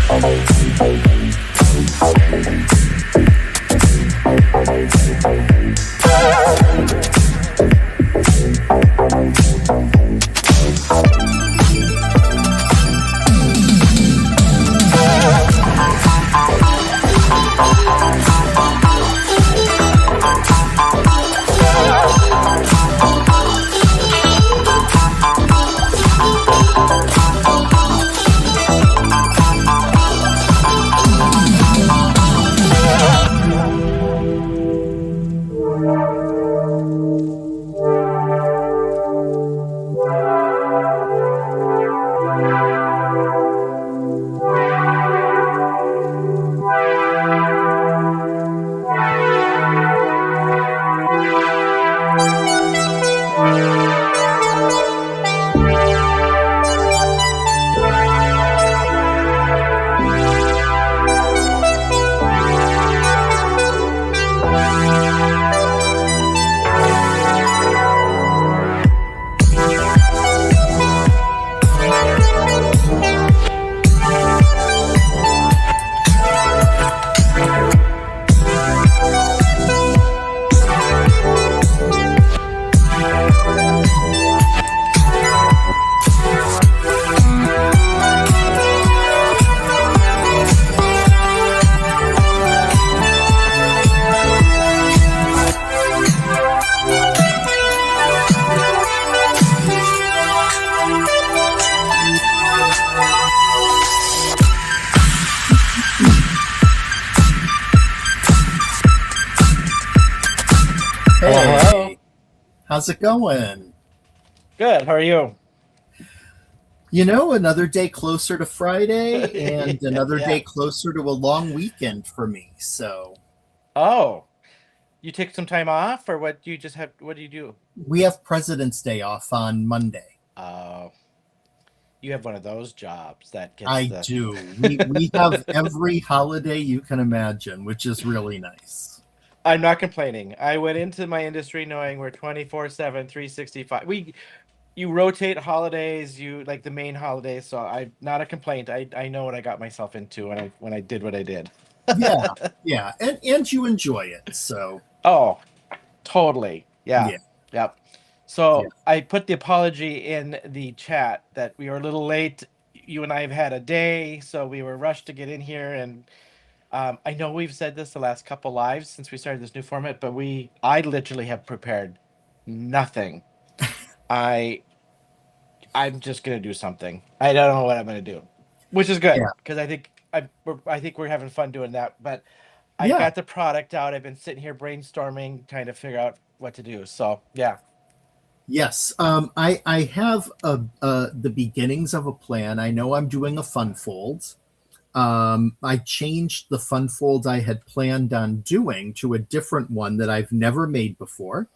Hey, Hello. how's it going? Good. How are you? Another day closer to Friday and another day Yeah. closer to a long weekend for me. So Oh, you take some time off, or what? Do you just have? What do you do? we have President's Day off on Monday. Uh, you have one of those jobs that gets I the. do. We have every holiday you can imagine, which is really nice. I'm not complaining. I went into my industry knowing we're 24/7, 365. You rotate holidays, you like the main holidays, so I'm not a complaint. I know what I got myself into when I did what I did. Yeah, yeah, and you enjoy it. So Oh, totally. Yeah. yeah, Yep. yeah. So I put the apology in the chat that we were a little late. You and I have had a day, so we were rushed to get in here. And I know we've said this the last couple lives since we started this new format, but I literally have prepared nothing. I I'm just gonna do something. I don't know what I'm gonna do, which is good Yeah, because I think we're having fun doing that. But I've yeah. got the product out. I've been sitting here brainstorming, trying to figure out what to do. So yeah. Yes, I have the beginnings of a plan. I know I'm doing a fun fold. I changed the fun fold I had planned on doing to a different one that I've never made before.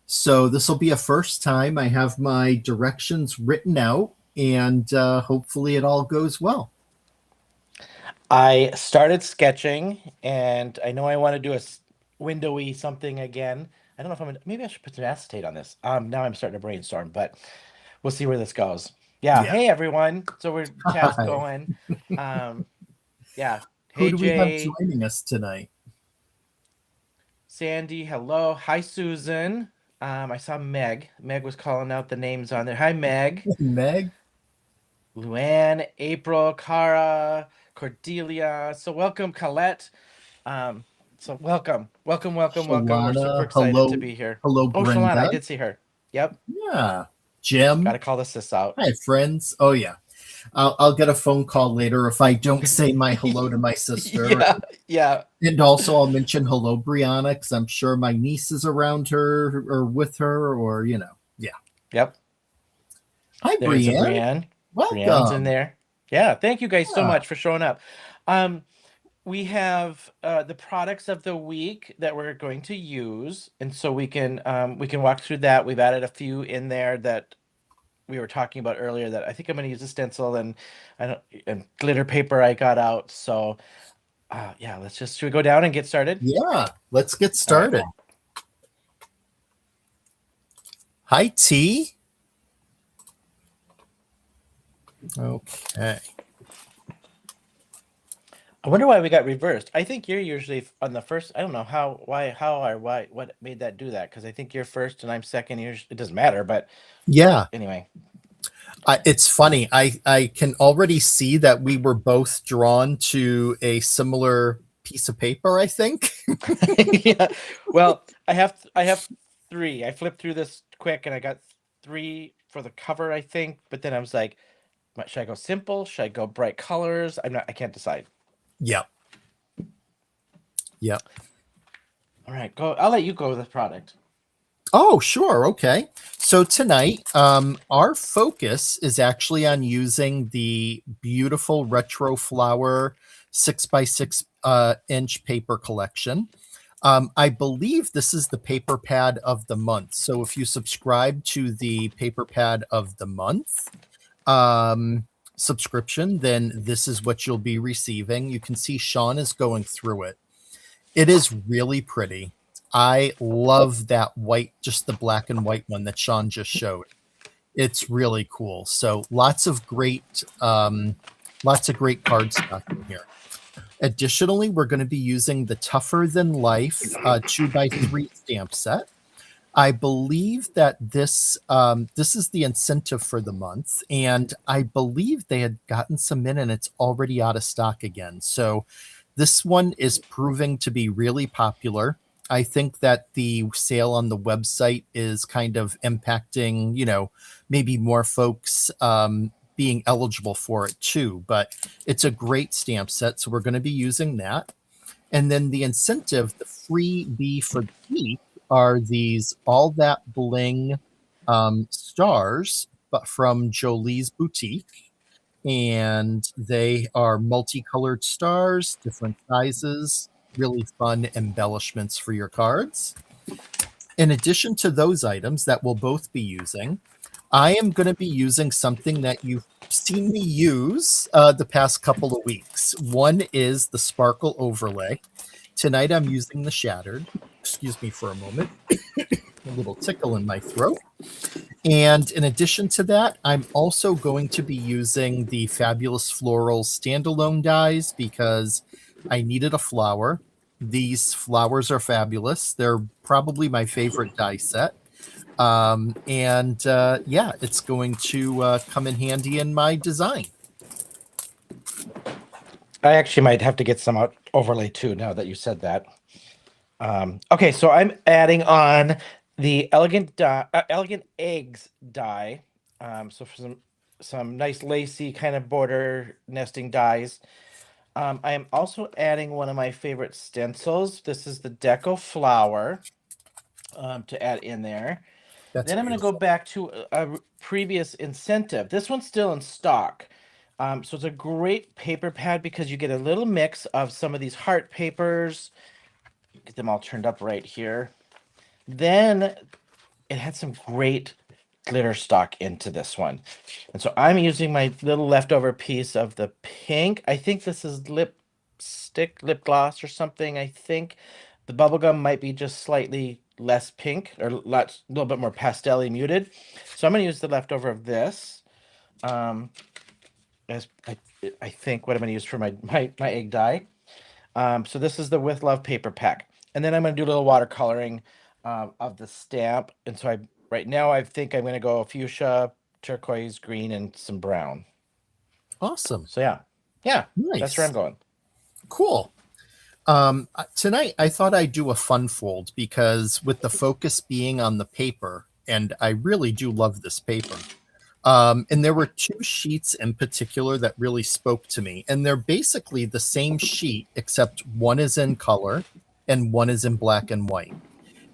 So this will be a first time. I have my directions written out, and hopefully it all goes well. I started sketching, and I know I want to do windowy something again. I don't know if maybe I should put some acetate on this. Now I'm starting to brainstorm, but we'll see where this goes. Yeah. Yeah. Hey, everyone. So we're chat's Hi. going. Um, yeah. Who Hey, do we have Jay, joining us tonight? Sandy. Hello. Hi, Susan. I saw Meg. Meg was calling out the names on there. Hi, Meg. Meg, Luann, April, Cara, Cordelia. So welcome, Colette. Um, so welcome. We're super Shalana. excited to Hello, be here. hello, Oh, Shalana, I Brenda. did see her. Yep. Yeah, Got Jim. to call the sis out. Hi, friends. Oh yeah. I'll get a phone call later if I don't say my hello to my sister. Yeah, yeah. And also, I'll mention hello, Brianna, because I'm sure my niece is around her or with her, or yeah. Yep. Hi, There's a Brianne. Brienne. Brienne's in Welcome. there. Yeah. Thank you guys so Yeah. much for showing up. Um, we have the products of the week that we're going to use, and so we can walk through that. We've added a few in there that we were talking about earlier that I think I'm going to use a stencil and I don't and glitter paper I got out. So yeah, should we go down and get started? Yeah. Let's get All right. started. Hi, T. Okay. I wonder why we got reversed. I think you're usually on the first. I don't know how, why, how, or why, what made that do that? Because I think you're first and I'm second. It doesn't matter, but Yeah, anyway. it's funny. I can already see that we were both drawn to a similar piece of paper, I think. Yeah. Well, I have three. I flipped through this quick and I got three for the cover, I think. But then I was like, should I go simple? Should I go bright colors? I can't decide. Yeah. Yeah. All right, go. I'll let you go with the product. Oh, sure. Okay. So tonight, our focus is actually on using the beautiful retro flower 6x6 inch paper collection. I believe this is the paper pad of the month. So if you subscribe to the paper pad of the month um, subscription, then this is what you'll be receiving. You can see Shawn is going through it. It is really pretty. I love that white, just the black and white one that Shawn just showed. It's really cool. So lots of great card stock in here. Additionally, we're going to be using the Tougher Than Life 2x3 stamp set. I believe that this is the incentive for the month, and I believe they had gotten some in, and it's already out of stock again. So this one is proving to be really popular. I think that the sale on the website is kind of impacting, maybe more folks being eligible for it too. But it's a great stamp set, so we're going to be using that. And then the incentive, the freebie for the week, are these All That Bling stars, but from Jolie's Boutique. And they are multicolored stars, different sizes, really fun embellishments for your cards. In addition to those items that we'll both be using, I am going to be using something that you've seen me use the past couple of weeks. One is the Sparkle Overlay. Tonight I'm using the Shattered. Excuse me for a moment. A little tickle in my throat. And in addition to that, I'm also going to be using the Fabulous Floral standalone dies because I needed a flower. These flowers are fabulous. They're probably my favorite die set. Yeah, it's going to come in handy in my design. I actually might have to get some out overlay too. Now that you said that. Okay, so I'm adding on the elegant eggs die. So for some nice lacy kind of border nesting dies. I am also adding one of my favorite stencils. This is the Deco Flower to add in there. That's Then I'm going to go beautiful. back to a previous incentive. This one's still in stock. So it's a great paper pad because you get a little mix of some of these heart papers. Get them all turned up right here. Then it had some great glitter stock into this one. And so I'm using my little leftover piece of the pink. I think this is lip gloss or something. I think the bubblegum might be just slightly less pink or a little bit more pastel-y muted. So I'm going to use the leftover of this. As I think what I'm going to use for my egg dye. So this is the With Love paper pack. And then I'm going to do a little watercoloring of the stamp. And so right now I think I'm going to go fuchsia, turquoise, green, and some brown. Awesome. So yeah, that's where I'm Nice. going. Cool. Tonight I thought I'd do a fun fold because with the focus being on the paper, and I really do love this paper. And there were two sheets in particular that really spoke to me. And they're basically the same sheet, except one is in color and one is in black and white.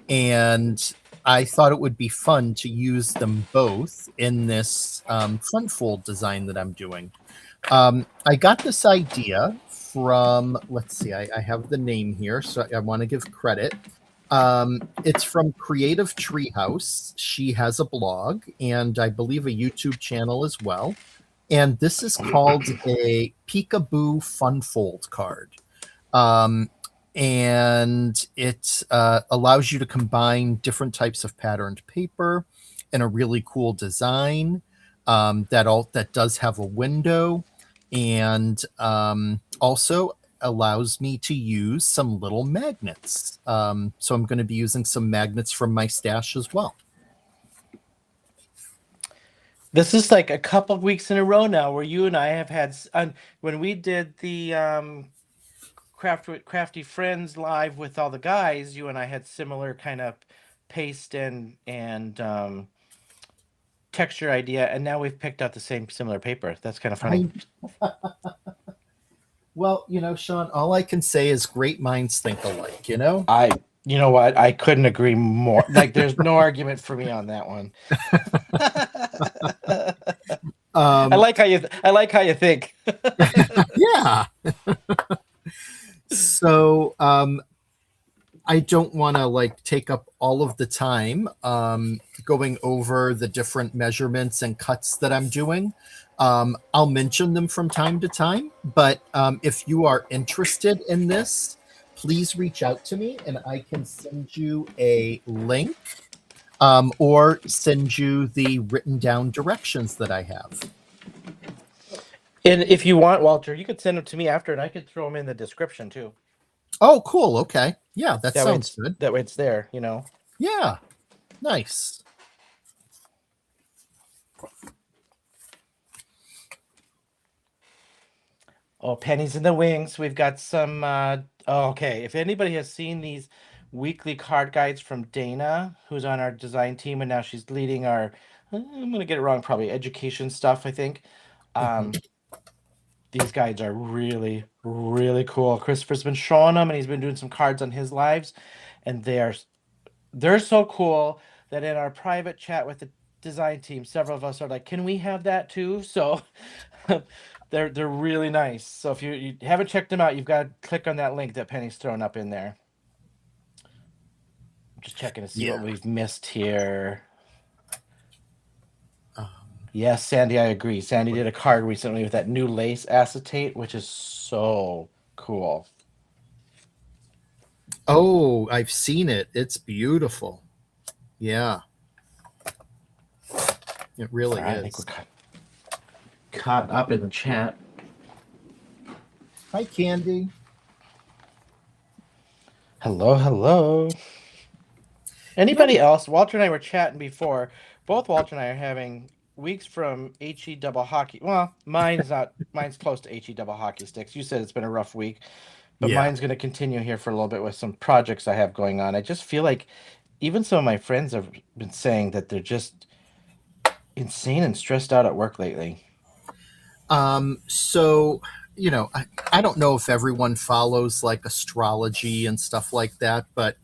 And I thought it would be fun to use them both in this fun fold design that I'm doing. I got this idea from, let's see, I have the name here, so I want to give credit. It's from Creative Treehouse. She has a blog and I believe a YouTube channel as well. And this is called a Peekaboo Fun Fold card. Um, and it allows you to combine different types of patterned paper in a really cool design that does have a window. And also allows me to use some little magnets. So I'm going to be using some magnets from my stash as well. This is like a couple of weeks in a row now where you and I have had when we did the Crafty Friends live with all the guys. You and I had similar kind of paste and texture idea, and now we've picked out the same similar paper. That's kind of funny. Well, Shawn, all I can say is great minds think alike, you know? You know what? I couldn't agree more. Like, there's no argument for me on that one. I like how you think. Yeah. So, I don't want to take up all of the time going over the different measurements and cuts that I'm doing. I'll mention them from time to time, but if you are interested in this, please reach out to me and I can send you a link or send you the written down directions that I have. And if you want, Walter, you could send them to me after, and I could throw them in the description too. Oh, cool. Okay. Yeah, that sounds good. That way it's there, Yeah. Nice. Oh, pennies in the wings. We've got some. Okay. If anybody has seen these weekly card guides from Dana, who's on our design team, and now she's leading our, I'm going to get it wrong, probably education stuff, I think. These guides are really, really cool. Christopher's been showing them, and he's been doing some cards on his lives, and they're so cool that in our private chat with the design team, several of us are like, "Can we have that too?" So they're really nice. So if you haven't checked them out, you've got to click on that link that Penny's thrown up in there. I'm just checking to see what we've missed here. Yes, Sandy, I agree. Sandy did a card recently with that new lace acetate, which is so cool. Oh, I've seen it. It's beautiful. Yeah. It really is. I think we're caught up in the chat. Hi, Candy. Hello, hello. Anybody else? Walter and I were chatting before. Both Walter and I are having weeks from HE double hockey. Well, mine's close to HE double hockey sticks. You said it's been a rough week, but mine's going to continue here for a little bit with some projects I have going on. I just feel like even some of my friends have been saying that they're just insane and stressed out at work lately. So, I don't know if everyone follows like astrology and stuff like that, but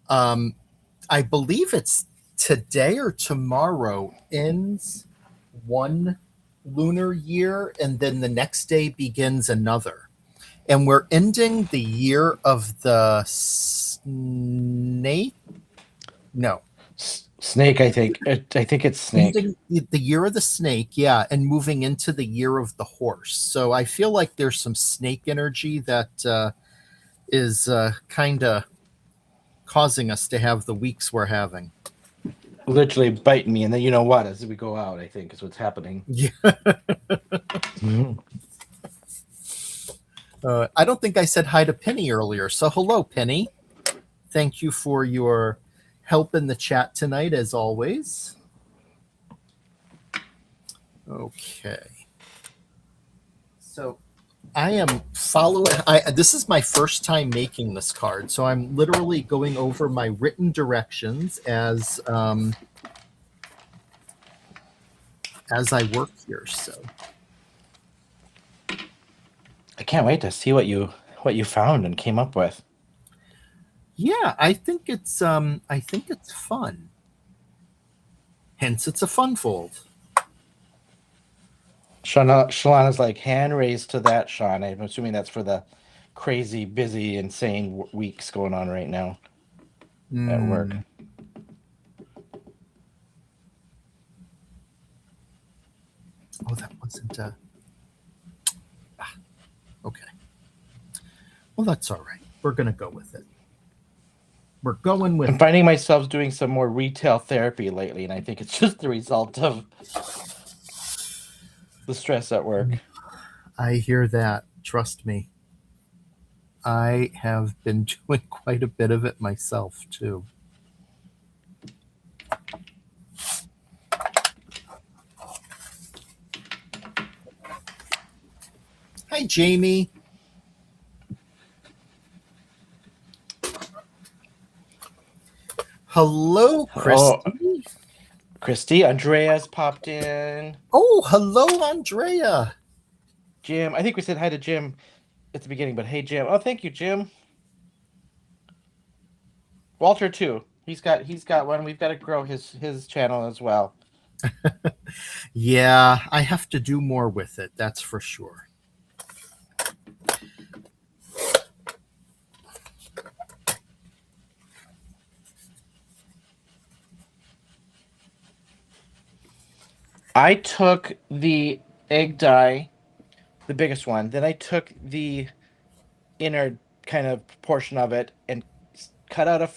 I believe it's today or tomorrow ends one lunar year and then the next day begins another. And we're ending the year of the snake. No. Snake, I think. I think it's snake. Ending the year of the snake, yeah, and moving into the year of the horse. So I feel like there's some snake energy that is kind of causing us to have the weeks we're having. Literally biting me, and then you know what? As we go out, I think is what's happening. Yeah. I don't think I said hi to Penny earlier. So hello, Penny. Thank you for your help in the chat tonight, as always. Okay. So I am following. This is my first time making this card, so I'm literally going over my written directions as I work here. So I can't wait to see what you found and came up with. Yeah, I think it's fun. Hence, it's a fun fold. Shawn is like, hand raised to that, Shawn. I'm assuming that's for the crazy, busy, insane weeks going on right now at work. Oh, that wasn't. Okay. Well, that's all right. We're going to go with it. We're going with. I'm finding myself doing some more retail therapy lately, and I think it's just the result of the stress at work. I hear that. Trust me. I have been doing quite a bit of it myself too. Hi, Jamie. Hello, Oh, Christy. Christy, Andrea's popped in. Oh, hello, Andrea. Jim, I think we said hi to Jim at the beginning, but hey, Jim. Oh, thank you, Jim. Walter too. He's got one. We've got to grow his channel as well. Yeah, I have to do more with it, that's for sure. I took the egg dye, the biggest one. Then I took the inner kind of portion of it and cut out a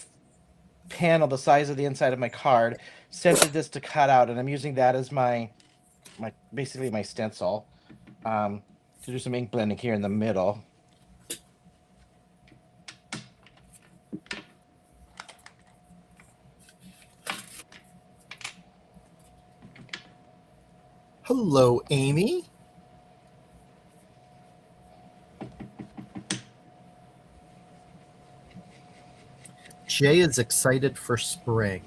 panel the size of the inside of my card. Centered this to cut out, and I'm using that as my basically my stencil. To do some ink blending here in the middle. Hello, Amy. Jay is excited for spring.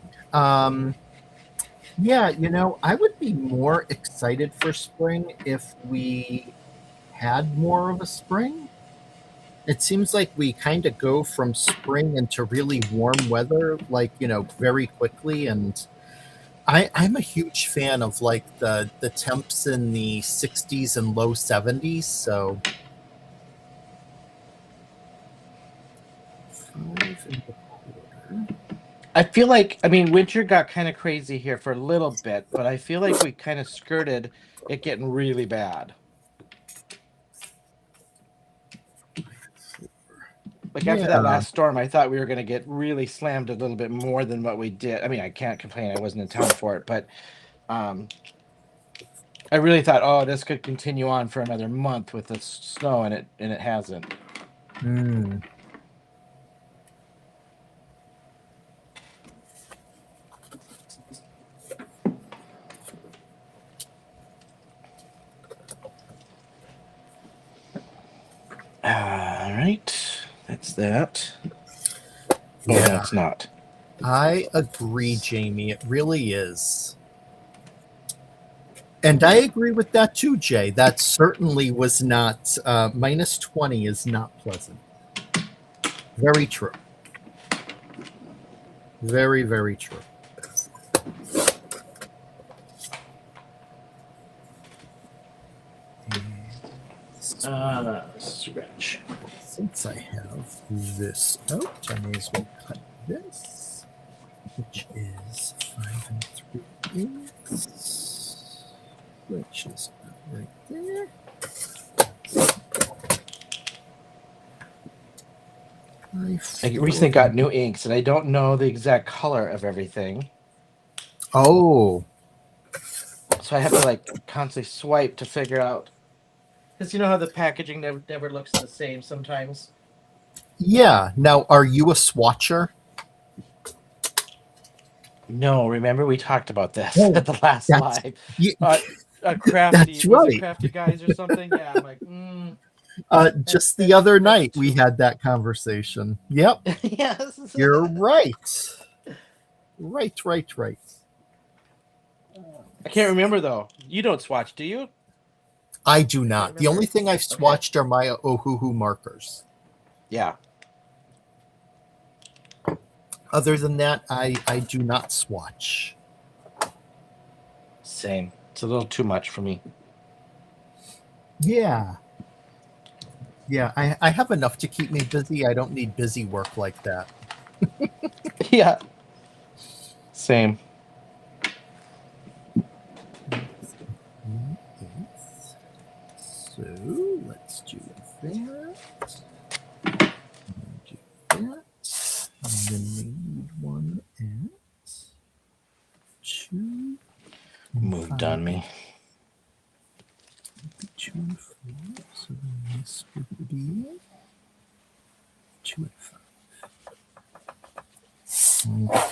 Yeah, I would be more excited for spring if we had more of a spring. It seems like we kind of go from spring into really warm weather, like, very quickly. And I'm a huge fan of like the temps in the 60s and low 70s. So 5 1/4. I feel like, I mean, winter got kind of crazy here for a little bit, but I feel like we kind of skirted it getting really bad. Like after that Yeah. last storm, I thought we were going to get really slammed a little bit more than what we did. I mean, I can't complain. I wasn't in town for it, but um, I really thought, oh, this could continue on for another month with the snow, and it hasn't. Mm. All right, that's that. Oh, Yeah, no, it's not. I agree, Jamie. It really is. And I agree with that too, Jay. That certainly was not, minus 20 is not pleasant. Very true. Very, very true. Stretch. Since I have this out, I may as well cut this, which is 5 3/8, which is about right there. I recently got new inks, and I don't know the exact color of everything. Oh, So I have to like constantly swipe to figure out. Because you know how the packaging never looks the same sometimes? yeah. Now, are you a swatcher? No, remember we talked about this Oh, at the last that's live. you, Crafty, that's was it right. Crafty Guys or something? Yeah, I'm like, Just the that's other night we two. had that conversation. Yep, Yes. you're right. Right, right, right. I can't remember though. You don't swatch, do you? I do I can't not. The only remember. thing I've Okay. swatched are my Ohuhu markers. Yeah. Other than that, I do not swatch. Same. It's a little too much for me. Yeah. Yeah, I have enough to keep me busy. I don't need busy work like that. Yeah. Same. So let's do that. And do that. And then we need one at 2 and Moved 5. on me. 2 and 4. So then this would be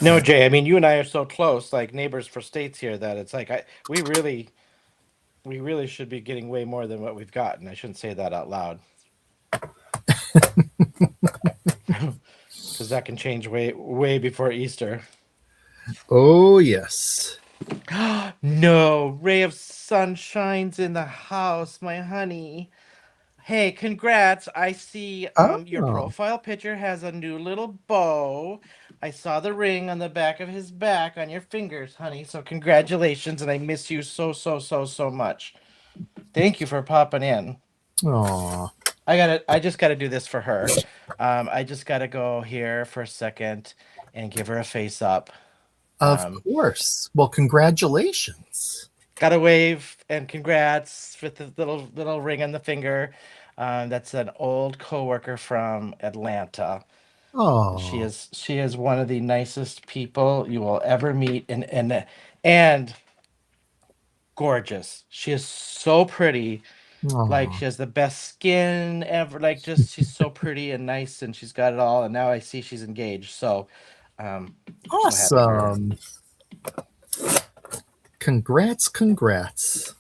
No, Jay. I mean, you and I are so close, like neighbors for states here, that it's like we really should be getting way more than what we've gotten. I shouldn't say that out loud, because that can change way before Easter. Oh, yes. No, ray of sun shines in the house, my honey. Hey, congrats. I see your Oh, profile picture has a new little bow. I saw the ring on the back of his back on your fingers, honey. So congratulations, and I miss you so much. Thank you for popping in. oh, I just gotta do this for her. I just gotta go here for a second and give her a face up. of Um, course. Well, congratulations. Gotta wave and congrats with the little ring on the finger. That's an old coworker from Atlanta. Oh, She is one of the nicest people you will ever meet, and gorgeous. She is so pretty. Like oh, she has the best skin ever. Like just she's so pretty and nice, and she's got it all. And now I see she's engaged. So, I'm so happy for her. awesome. Congrats, congrats.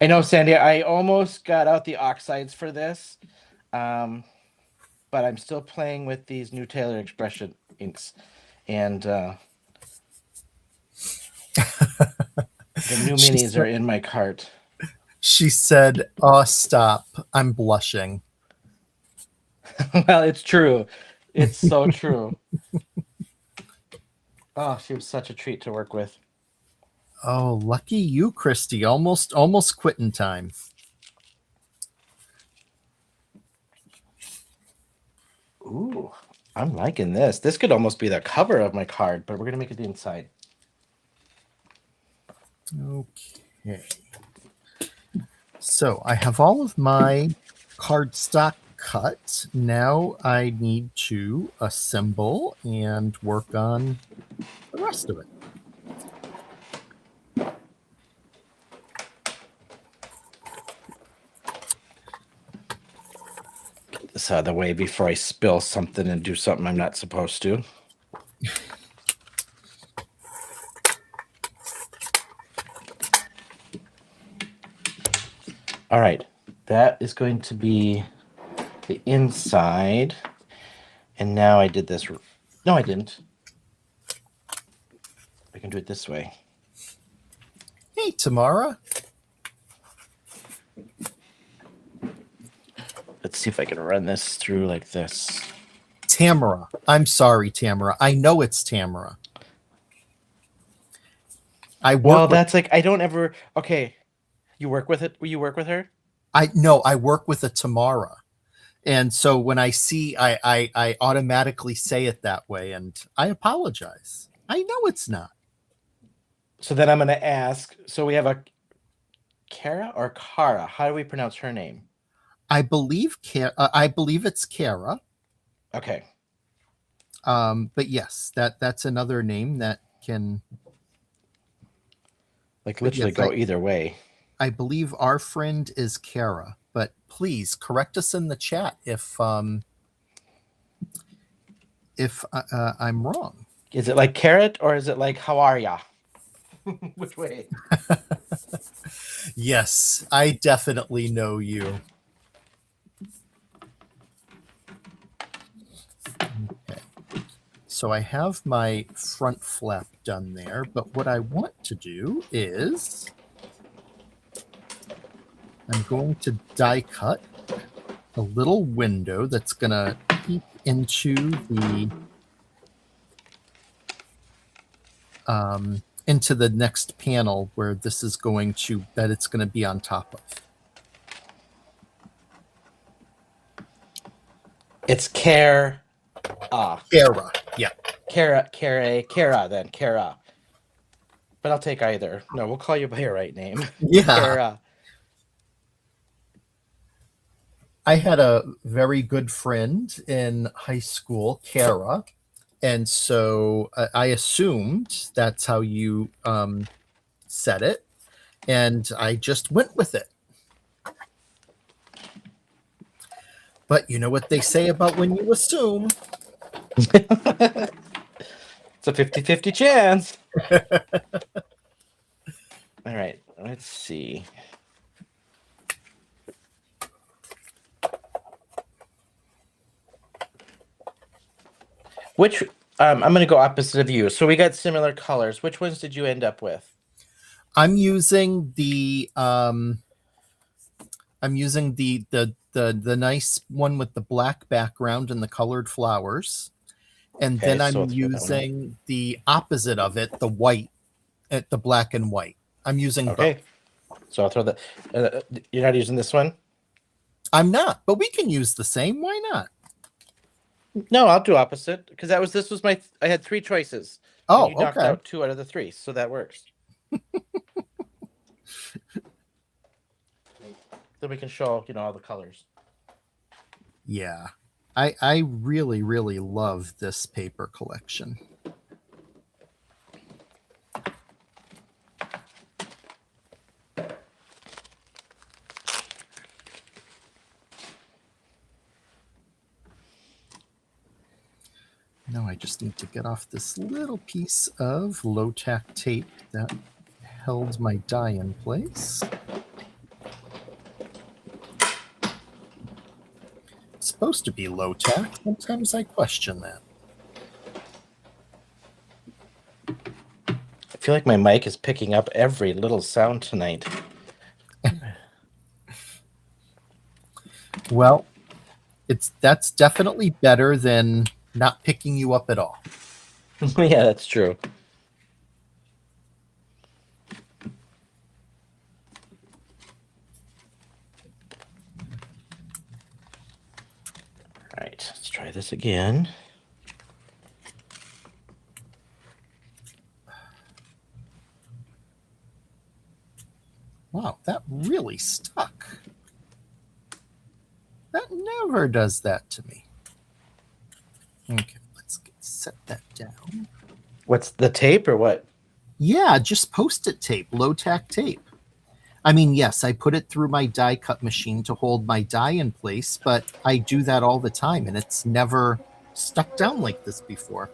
I know, Sandy. I almost got out the oxides for this, um, but I'm still playing with these new Taylor Expression inks, and the new She minis said, are in my cart. she said, oh, stop. I'm blushing. Well, it's true. It's so true. Oh, she was such a treat to work with. Oh, lucky you, Christy. Almost quitting time. Ooh, I'm liking this. This could almost be the cover of my card, but we're gonna make it the inside. Okay. So I have all of my cardstock cut. Now I need to assemble and work on the rest of it. Get this out of the way before I spill something and do something I'm not supposed to. All right, that is going to be the inside. And now I did this. No, I didn't. I can do it this way. Hey, Tamara. Let's see if I can run this through like this. Tamara. I'm sorry, Tamara. I know it's Tamara. Well, that's like I don't ever. Okay, you work with it. You work with her. I work with a Tamara. And so when I see I automatically say it that way, and I apologize. I know it's not. So then I'm going to ask. So we have a Kara or Kara. How do we pronounce her name? I believe it's Kara. Okay. But yes, that's another name that can Like literally yes, go either way. I believe our friend is Kara, but please correct us in the chat if I'm wrong. Is it like carrot or is it like how are ya? Which way? Yes, I definitely know you. Okay. So I have my front flap done there, but what I want to do is I'm going to die cut a little window that's going to peek into the next panel where this is going to it's going to be on top of. It's care. Kara. Yeah. Kara, then Kara. But I'll take either. No, we'll call you by your right name. Yeah. Kara. I had a very good friend in high school, Kara, and so I assumed that's how you said it. and I just went with it. But you know what they say about when you assume. It's a 50-50 chance. All right, let's see. Which I'm going to go opposite of you. So we got similar colors. Which ones did you end up with? I'm using the nice one with the black background and the colored flowers. And Okay, then so I'm I'll throw that one out. using the opposite of it, the white, at the black and white. I'm using both. Okay, so I'll throw that. You're not using this one? I'm not, but we can use the same. Why not? No, I'll do opposite because this was my. I had 3 choices, and Oh, you knocked okay. out 2 out of the 3, so that works. Then we can show all the colors. Yeah. I really, really love this paper collection. Now I just need to get off this little piece of low-tack tape that held my die in place. It's supposed to be low-tack. Sometimes I question that. I feel like my mic is picking up every little sound tonight. Well, that's definitely better than not picking you up at all. Yeah, that's true. All right, let's try this again. Wow, that really stuck. That never does that to me. Okay, let's set that down. What's the tape or what? Yeah, just Post-it tape, low-tack tape. I mean, yes, I put it through my die cut machine to hold my die in place, but I do that all the time, and it's never stuck down like this before.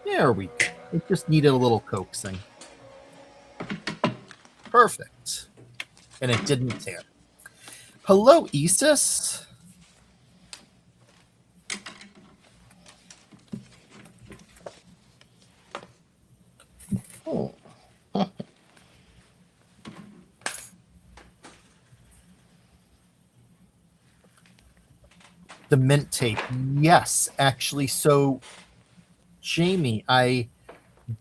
There we go. It just needed a little coaxing. Perfect. And it didn't tear. Hello, Isis. Oh. The mint tape. Yes, actually. So, Jamie, I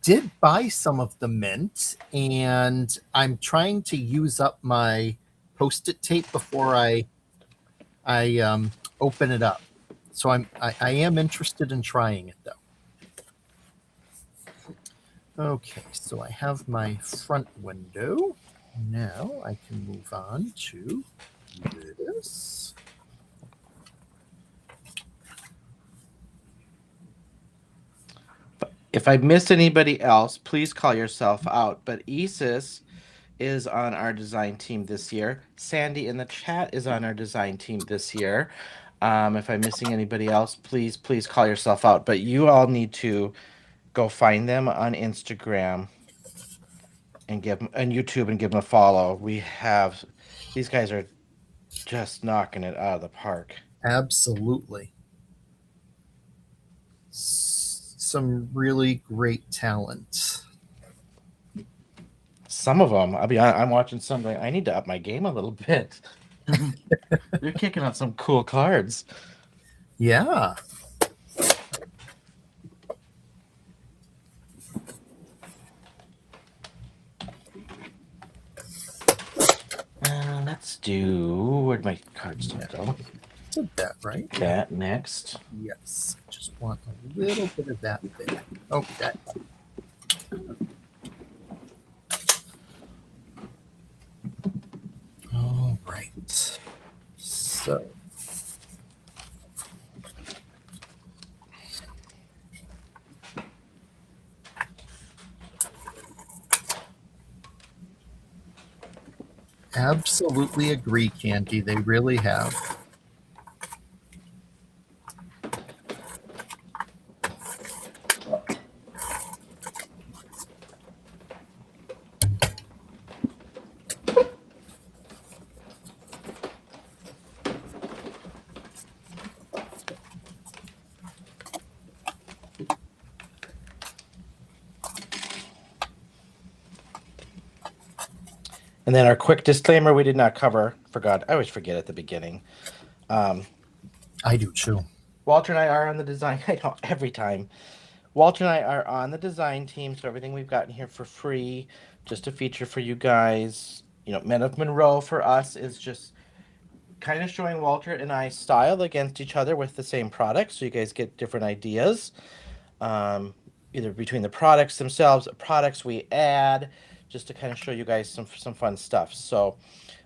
did buy some of the mint, and I'm trying to use up my Post-it tape before I open it up. So I am interested in trying it though. Okay, so I have my front window. Now I can move on to this. If I missed anybody else, please call yourself out. But Isis is on our design team this year. Sandy in the chat is on our design team this year. If I'm missing anybody else, please call yourself out. But you all need to go find them on Instagram and YouTube and give them a follow. These guys are just knocking it out of the park. Absolutely. Some really great talent. Some of them, I'm watching some. I need to up my game a little bit. They're kicking out some cool cards. Yeah. Let's do. Where'd my cards go? Did that right? That next. Yes. Just want a little bit of that there. Okay. All right. So. Absolutely agree, Candy. They really have. And then our quick disclaimer we did not cover. Forgot. I always forget at the beginning. I do too. Walter and I are on the design. I know every time. Walter and I are on the design team, so everything we've gotten here for free, just a feature for you guys. You know, Men of Monroe for us is just kind of showing Walter and I style against each other with the same products, so you guys get different ideas, either between the products themselves, products we add, just to kind of show you guys some fun stuff. So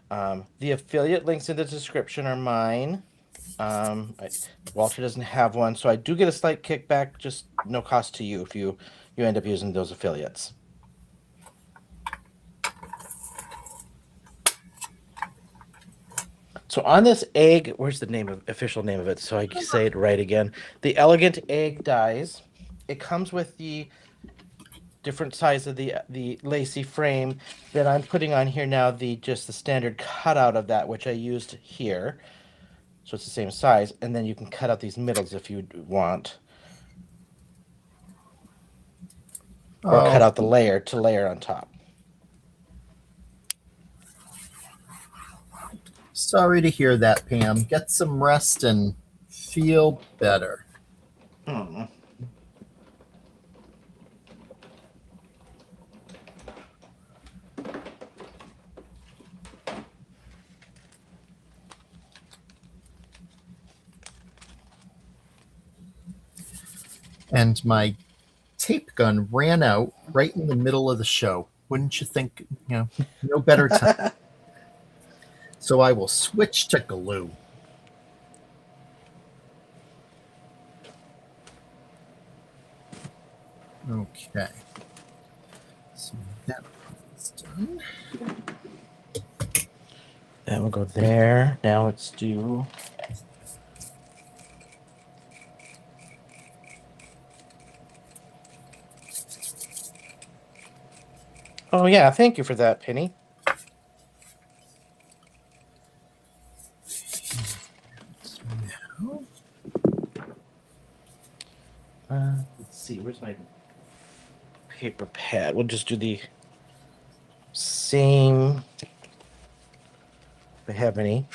the affiliate links in the description are mine. Walter doesn't have one, so I do get a slight kickback, just no cost to you if you end up using those affiliates. So on this egg, where's the official name of it? So I can say it right again. The Elegant Egg dies. It comes with the different size of the lacy frame that I'm putting on here now. Just the standard cutout of that, which I used here. So it's the same size, and then you can cut out these middles if you want, or cut out the layer to layer on top. Sorry to hear that, Pam. Get some rest and feel better. Hmm. And my tape gun ran out right in the middle of the show. Wouldn't you think, no better time? So I will switch to glue. Okay. So that is done. And we'll go there. Now let's do. Oh yeah, thank you for that, Penny. Let's see, where's my paper pad? We'll just do the same. If I have any.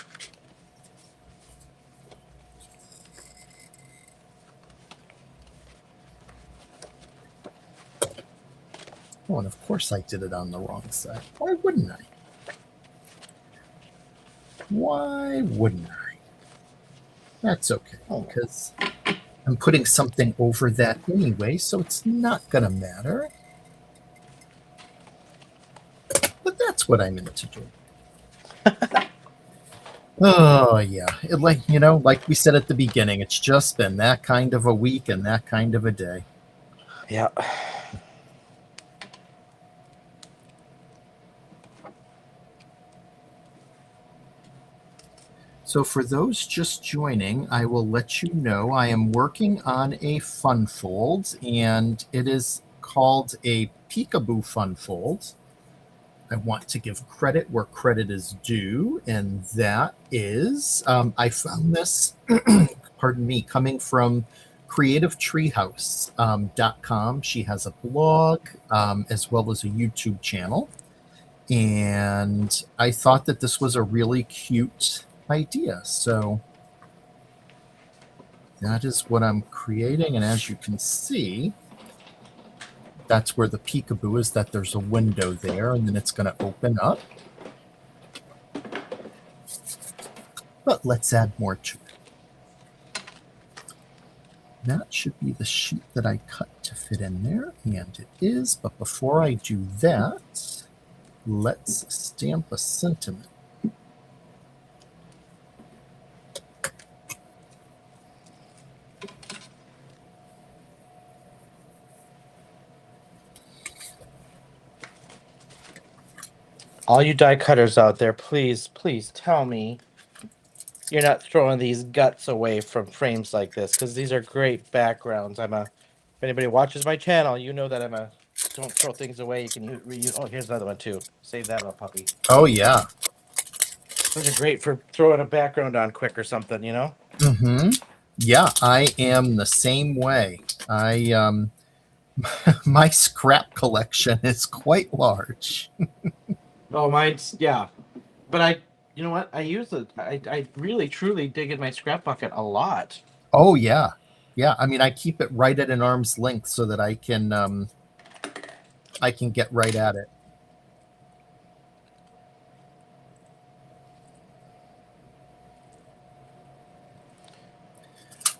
Oh, and of course I did it on the wrong side. Why wouldn't I? Why wouldn't I? That's okay, because I'm putting something over that anyway, so it's not going to matter. But that's what I'm into doing. Oh, yeah. Like we said at the beginning, it's just been that kind of a week and that kind of a day. Yeah. So for those just joining, I will let you know I am working on a fun fold, and it is called a Peekaboo Fun Fold. I want to give credit where credit is due, and that is, I found this, pardon me, coming from creativetreehouse.com. She has a blog as well as a YouTube channel, and I thought that this was a really cute idea. So that is what I'm creating, and as you can see, that's where the peekaboo is, that there's a window there, and then it's going to open up. But let's add more to it. That should be the sheet that I cut to fit in there, and it is. But before I do that, let's stamp a sentiment. All you die cutters out there, please, please tell me you're not throwing these guts away from frames like this, because these are great backgrounds. If anybody watches my channel, you know that I'm a don't throw things away. You can reuse. Oh, here's another one too. Save that little puppy. Oh yeah. Those are great for throwing a background on quick or something, you know? Mm-hmm. Yeah, I am the same way. My scrap collection is quite large. Oh, mine's, yeah. But you know what? I use it. I really, truly dig in my scrap bucket a lot. Oh yeah. Yeah, I mean I keep it right at an arm's length so that I can get right at it.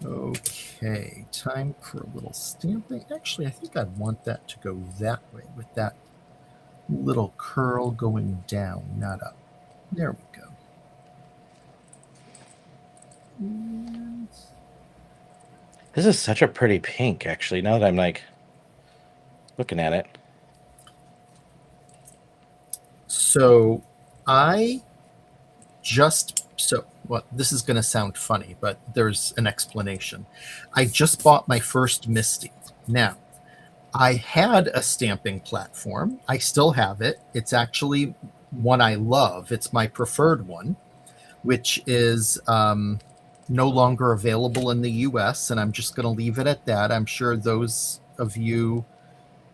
Okay, time for a little stamping. Actually, I think I'd want that to go that way with that little curl going down, not up. There we go. And This is such a pretty pink, actually, now that I'm like looking at it. so I well, this is going to sound funny, but there's an explanation. I just bought my first Misty. Now, I had a stamping platform. I still have it. It's actually one I love. It's my preferred one, which is no longer available in the US. And I'm just going to leave it at that. I'm sure those of you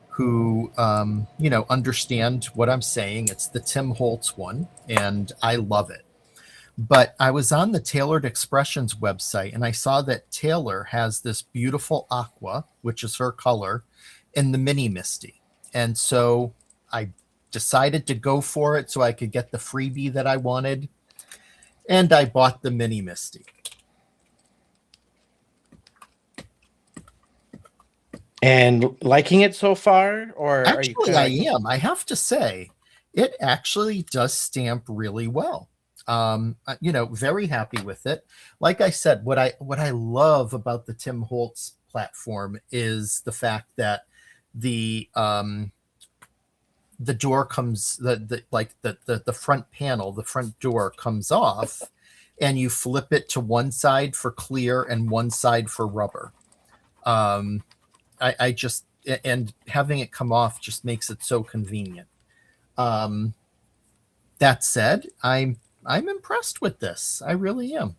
who, understand what I'm saying, it's the Tim Holtz one, and I love it. But I was on the Tailored Expressions website and I saw that Taylor has this beautiful aqua, which is her color, in the mini Misty. And so I decided to go for it so I could get the freebie that I wanted. And I bought the mini Misty. And liking it so far? Or Actually, I am. I have to say, it actually does stamp really well. Very happy with it. Like I said, what I love about the Tim Holtz platform is the fact that the door comes the front panel, the front door comes off, and you flip it to one side for clear and one side for rubber. I just, and having it come off just makes it so convenient. That said, I'm impressed with this. I really am.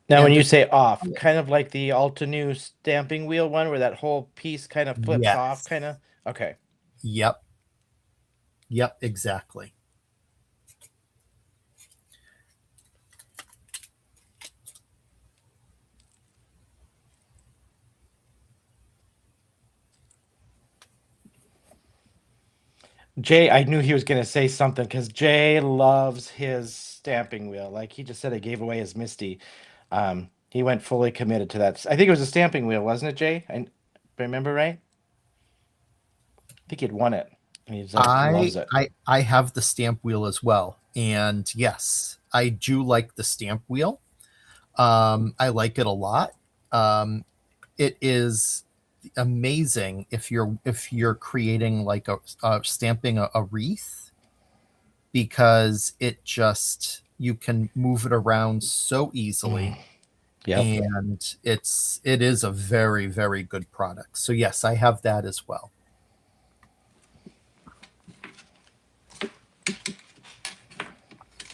Now, and when you say off, kind of like the Altenew stamping wheel one, where that whole piece kind of flips off, kind of. Okay. Yep, exactly. Jay, I knew he was going to say something because Jay loves his stamping wheel. Like he just said, I gave away his Misty. He went fully committed to that. I think it was a stamping wheel, wasn't it, Jay? If I remember right. I think he'd won it. And he loves it. I have the stamp wheel as well, and yes, I do like the stamp wheel. I like it a lot. It is amazing if you're creating like stamping a wreath, because you can move it around so easily. Yep. And it is a very, very good product. So yes, I have that as well.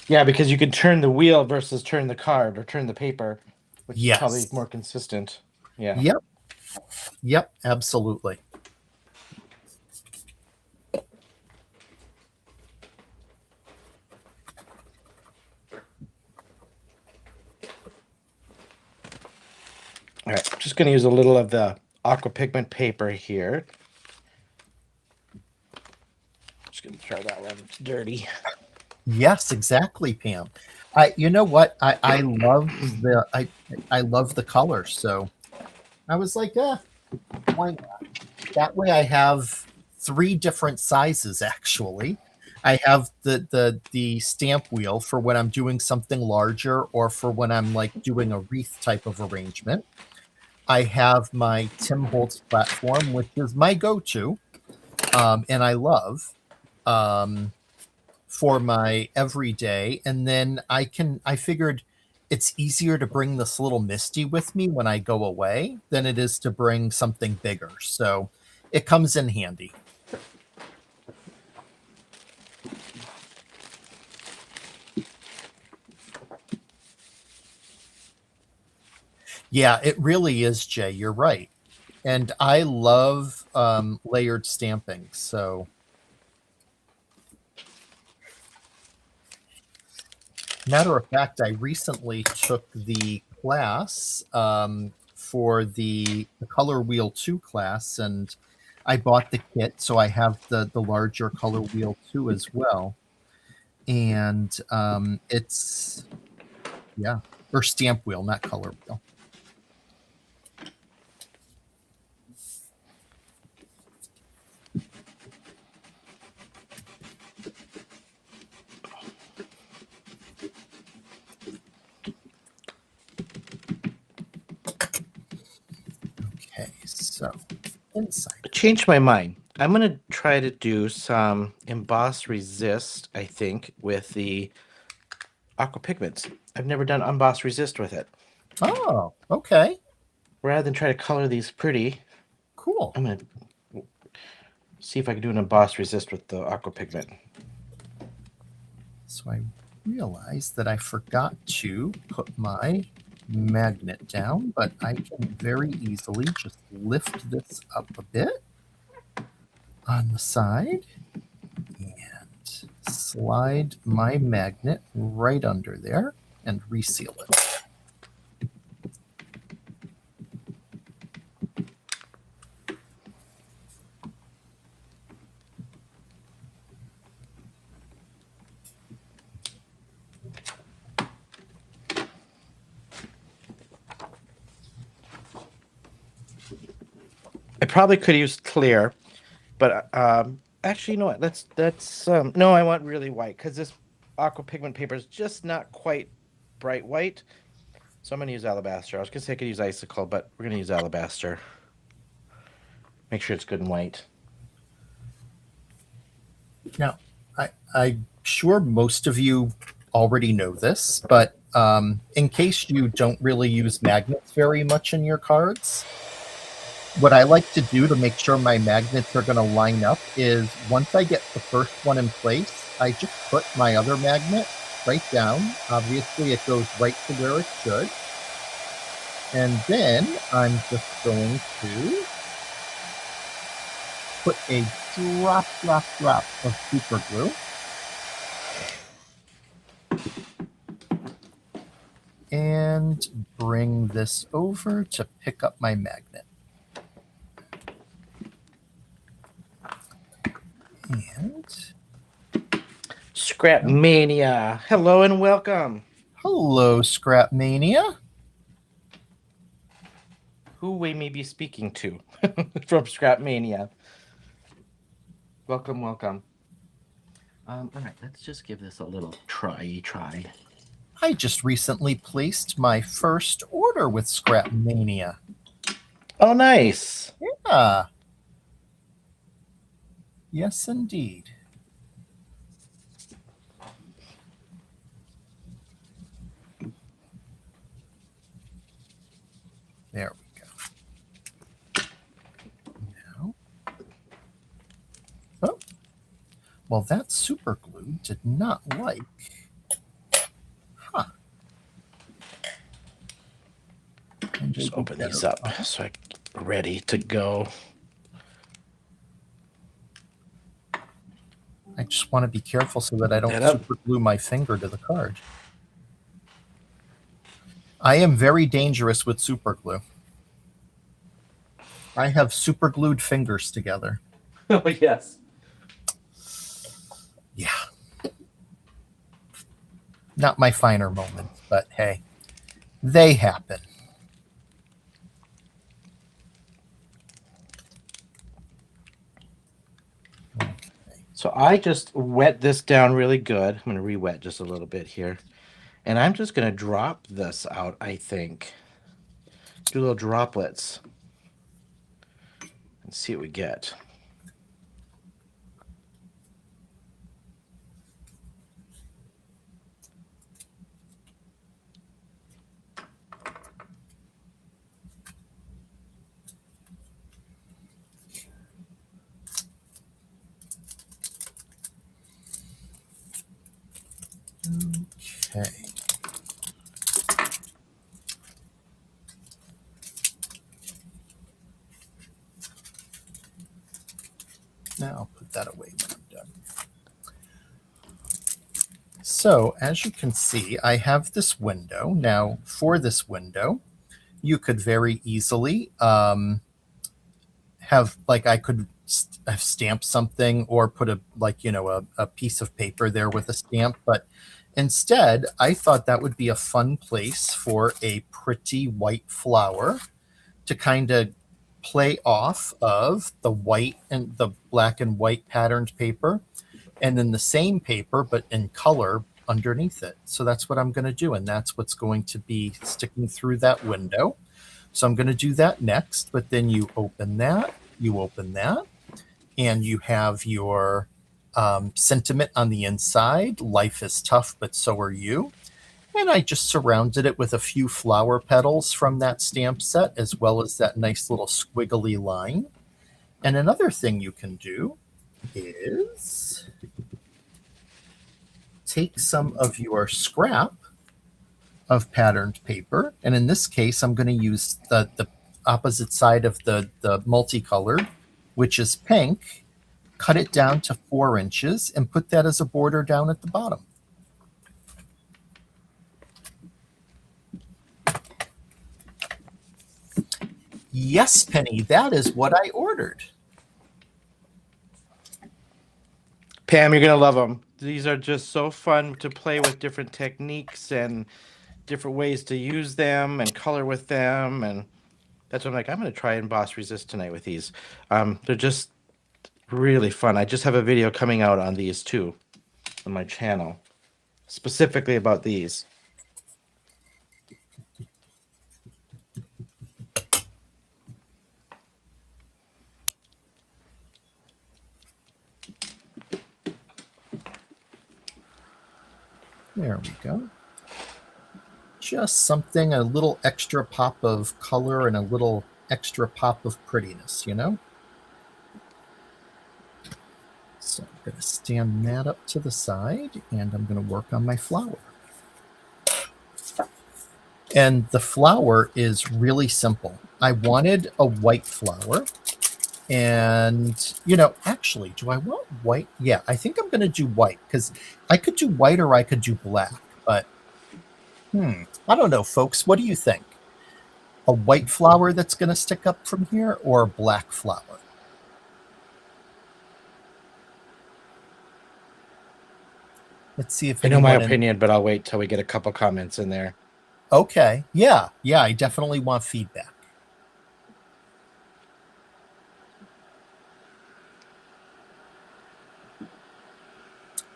Yeah, because you can turn the wheel versus turn the card or turn the paper, which is probably more consistent. Yeah. Yep, absolutely. All right, I'm just going to use a little of the aqua pigment paper here. Just going to try that one. It's dirty. Yes, exactly, Pam. You know what? I love the color. So I was like, why not? That way I have 3 different sizes actually. I have the stamp wheel for when I'm doing something larger or for when I'm like doing a wreath type of arrangement. I have my Tim Holtz platform, which is my go-to, and I love. for my everyday, and then I figured it's easier to bring this little Misty with me when I go away than it is to bring something bigger. So it comes in handy. Yeah, it really is, Jay. You're right. And I love layered stamping. So, matter of fact, I recently took the class for the Color Wheel 2 class, and I bought the kit. So I have the larger Color Wheel 2 as well. And it's, yeah, or stamp wheel, not color wheel. Okay, so inside. I changed my mind. I'm going to try to do some emboss resist, I think, with the aqua pigments. I've never done emboss resist with it. Oh, okay. Rather than try to color these pretty, Cool. I'm going to see if I can do an emboss resist with the aqua pigment. So I realized that I forgot to put my magnet down, but I can very easily just lift this up a bit on the side and slide my magnet right under there and reseal it. I probably could use clear, but actually, you know what? That's no, I want really white because this aqua pigment paper is just not quite bright white. So I'm going to use alabaster. I was going to say I could use icicle, but we're going to use alabaster. Make sure it's good and white. Now, I'm sure most of you already know this, but in case you don't really use magnets very much in your cards, what I like to do to make sure my magnets are going to line up is once I get the first one in place, I just put my other magnet right down. Obviously, it goes right to where it should. And then I'm just going to put a drop of super glue. And bring this over to pick up my magnet. And Scrap Mania. Hello and welcome. hello, Scrap Mania. Who we may be speaking to from Scrap Mania. Welcome, welcome. All right, let's just give this a little try. I just recently placed my first order with Scrap Mania. Oh, nice. Yeah. Yes, indeed. There we go. Now, oh, well, that super glue did not like. Huh. And Just open these up so I'm ready to go. I just want to be careful so that I don't super glue my finger to the card. I am very dangerous with super glue. I have super glued fingers together. Oh, yes. Yeah. Not my finer moments, but hey, they happen. Okay. So I just wet this down really good. I'm going to re-wet just a little bit here. And I'm just going to drop this out, I think. Do little droplets. And see what we get. Okay. Now I'll put that away when I'm done. So as you can see, I have this window. Now for this window, you could very easily have, like, I could have stamped something or put a piece of paper there with a stamp, but instead I thought that would be a fun place for a pretty white flower to kind of play off of the white and the black and white patterned paper, and then the same paper but in color underneath it. So that's what I'm going to do, and that's what's going to be sticking through that window. So I'm going to do that next, but then you open that, and you have your sentiment on the inside. Life is tough, but so are you. And I just surrounded it with a few flower petals from that stamp set, as well as that nice little squiggly line. And another thing you can do is take some of your scrap of patterned paper, and in this case I'm going to use the opposite side of the multicolored, which is pink, cut it down to 4 inches and put that as a border down at the bottom. Yes, Penny, that is what I ordered. Pam, you're gonna love them. These are just so fun to play with different techniques and different ways to use them and color with them, and that's what I'm like. I'm gonna try emboss resist tonight with these. They're just really fun. I just have a video coming out on these too on my channel, specifically about these. There we go. Just something, a little extra pop of color and a little extra pop of prettiness, you know? So I'm going to stand that up to the side, and I'm going to work on my flower. And the flower is really simple. I wanted a white flower. And, actually, do I want white? Yeah, I think I'm going to do white, because I could do white or I could do black. But, I don't know, folks. What do you think? A white flower that's going to stick up from here, or a black flower? Let's see if I know my anyone opinion, but I'll wait till we get a couple comments in there. Okay. Yeah, I definitely want feedback.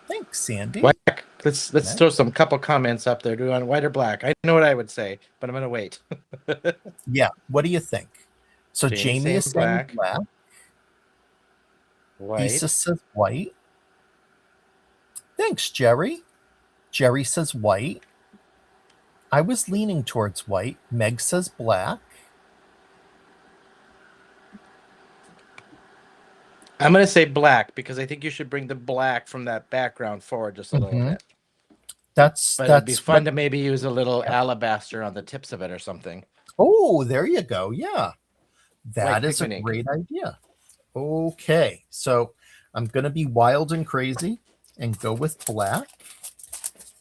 Thanks, Sandy. Black. Let's throw some couple comments up there. Do you want white or black? I know what I would say, but I'm gonna wait. Yeah. What do you think? So Jamie is saying black. White. Lisa says white. Thanks, Jerry. Jerry says white. I was leaning towards white. Meg says black. I'm going to say black, because I think you should bring the black from that background forward just a little bit. It'd be fun to maybe use a little alabaster on the tips of it or something. Oh, there you go. Yeah. That is a great idea. Okay. So I'm going to be wild and crazy and go with black.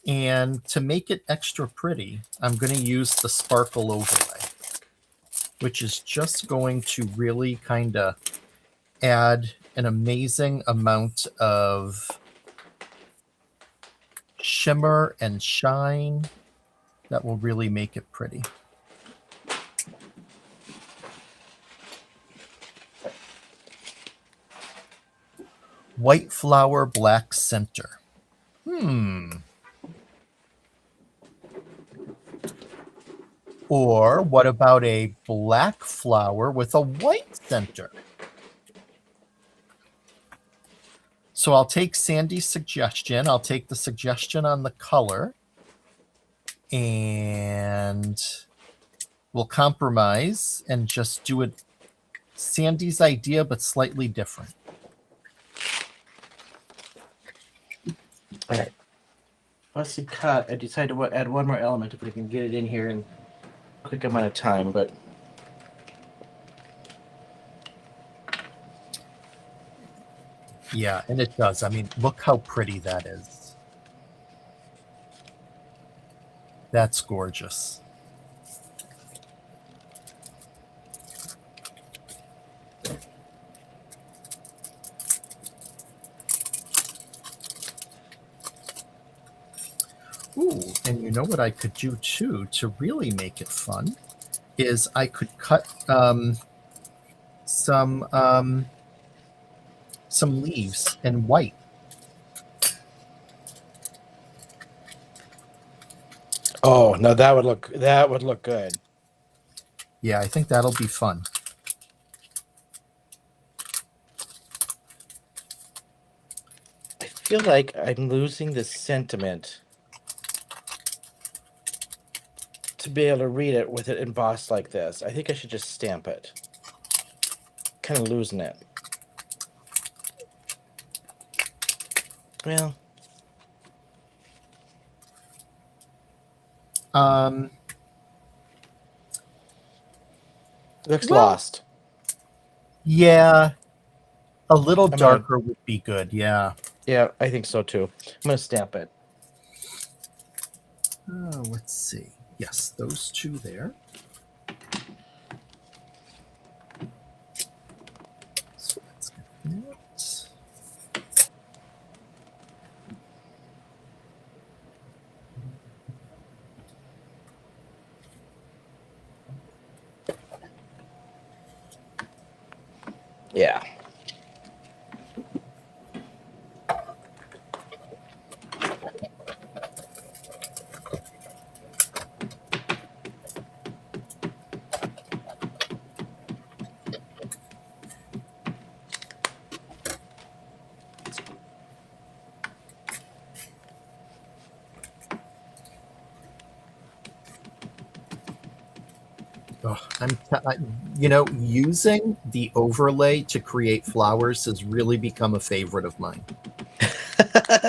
And to make it extra pretty, I'm going to use the sparkle overlay, which is just going to really kind of add an amazing amount of shimmer and shine that will really make it pretty. White flower, black center. Or what about a black flower with a white center? So I'll take Sandy's suggestion. I'll take the suggestion on the color, and we'll compromise and just do it Sandy's idea, but slightly different. All right. fussy cut. I decided to add one more element if we can get it in here in a quick amount of time, but Yeah, and it does. I mean, look how pretty that is. That's gorgeous. Ooh, and you know what I could do too to really make it fun is I could cut some leaves in white. oh no, that would look good. Yeah, I think that'll be fun. I feel like I'm losing the sentiment to be able to read it with it embossed like this. I think I should just stamp it. Kind of losing it. Well, looks Well, lost. yeah, a little I'm gonna, darker would be good. Yeah. yeah, I think so too. I'm gonna stamp it. Let's see. Yes, those two there. So let's get that. Yeah. Oh, using the overlay to create flowers has really become a favorite of mine.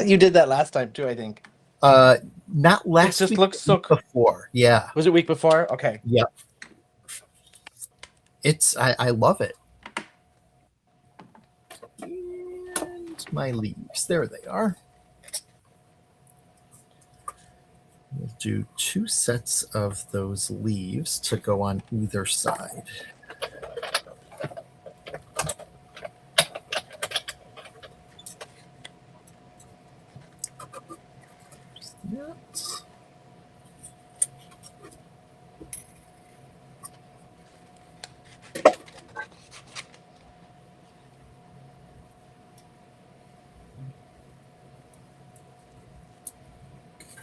You did that last time too, I think. Not last just week, looks so before. Yeah. Was it week before? Okay. Yep. I love it. And my leaves. There they are. We'll do 2 sets of those leaves to go on either side. That.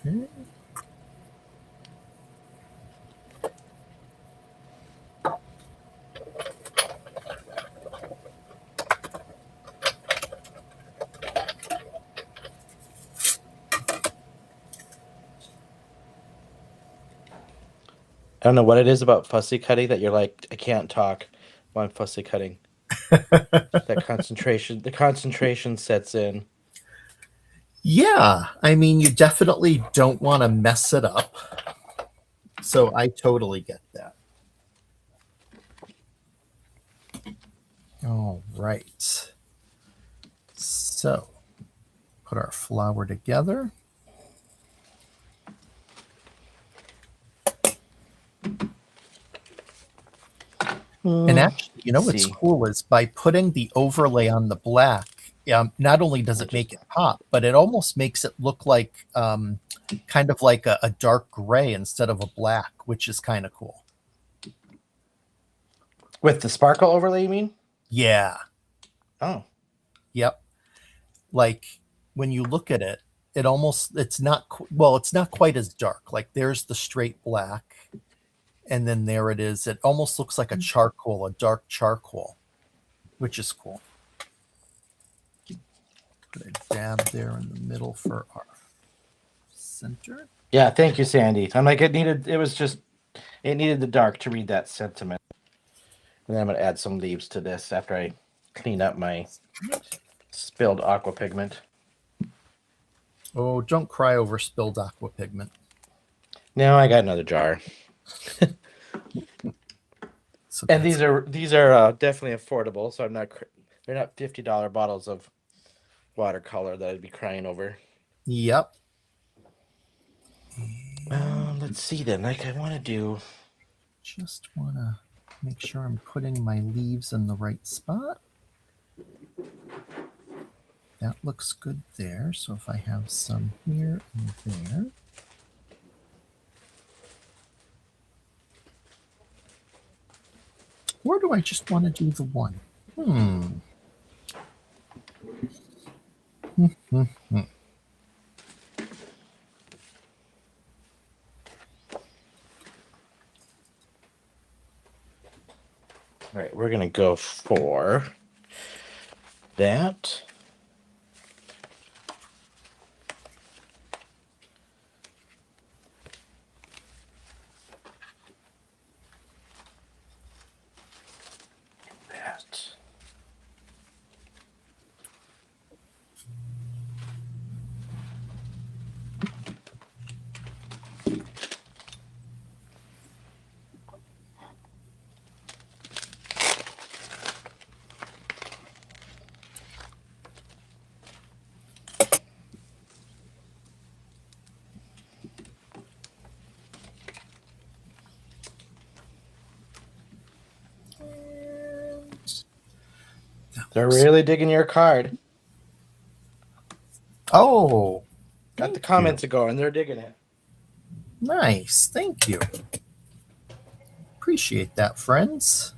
Okay. I don't know what it is about fussy cutting that you're like, I can't talk while I'm fussy cutting. The concentration sets in. Yeah, I mean, you definitely don't want to mess it up. So I totally get that. All right. So put our flower together. And actually, what's cool is by putting the overlay on the black, not only does it make it pop, but it almost makes it look like kind of like a dark gray instead of a black, which is kind of cool. With the sparkle overlay, you mean? Yeah. Oh. Yep. Like when you look at it, it's not quite as dark. Like there's the straight black. And then there it is. It almost looks like a dark charcoal, which is cool. Put a dab there in the middle for our center. Yeah, thank you, Sandy. I'm like, it needed the dark to read that sentiment. And then I'm going to add some leaves to this after I clean up my spilled aqua pigment. Oh, don't cry over spilled aqua pigment. No, I got another jar. So And that's these are definitely affordable. So they're not $50 bottles of watercolor that I'd be crying over. yep. Let's see then. Like I want to do. Just want to make sure I'm putting my leaves in the right spot. That looks good there. So if I have some here and there. Or do I just want to do the one? All right, we're gonna go for that. That. They're really digging your card. Oh, Got the comments going. They're digging it. nice. Thank you. Appreciate that, friends.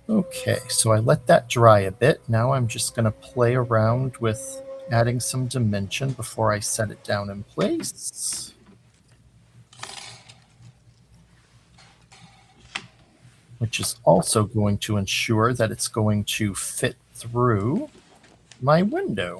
Okay, so I let that dry a bit. Now I'm just going to play around with adding some dimension before I set it down in place. Which is also going to ensure that it's going to fit through my window.